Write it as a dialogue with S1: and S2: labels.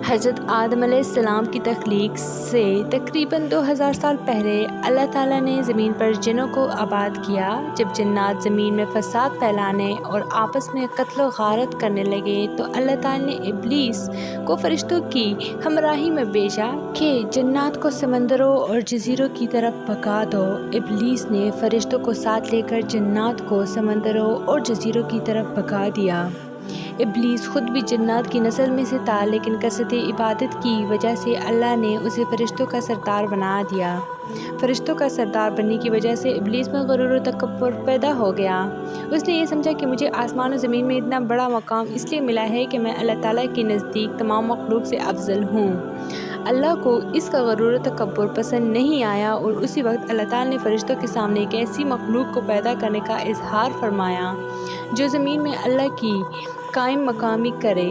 S1: हज़रत आदम अलैहिस्सलाम की तख्लीक से तकरीबन 2000 साल पहले अल्लाह ताला ने ज़मीन पर जिन्नों को आबाद किया। जब जन्नात ज़मीन में फ़साद फैलाने और आपस में कत्ल गारत करने लगे तो अल्लाह ताला ने इब्लीस को फ़रिश्तों की हमराही में भेजा कि जन्नात को समंदरों और जज़ीरों की तरफ भगा दो। इब्लीस ने फ़रिश्तों को साथ लेकर जन्नात को समंदरों और जज़ीरों की तरफ भगा दिया। इब्लीस ख़ुद भी जन्नात की नस्ल में से था, लेकिन कसरत इबादत की वजह से अल्लाह ने उसे फ़रिश्तों का सरदार बना दिया। फ़रिश्तों का सरदार बनने की वजह से इब्लीस में गुरूर और तकब्बुर पैदा हो गया। उसने ये समझा कि मुझे आसमान और ज़मीन में इतना बड़ा मकाम इसलिए मिला है कि मैं अल्लाह ताला के नज़दीक तमाम मखलूक से अफजल हूँ। अल्लाह को इसका गुरूर और तकब्बुर पसंद नहीं आया और उसी वक्त अल्लाह ताला ने फ़रिश्तों के सामने एक ऐसी मखलूक को पैदा करने का इजहार फरमाया जो ज़मीन में अल्लाह की कायम मकामी करे।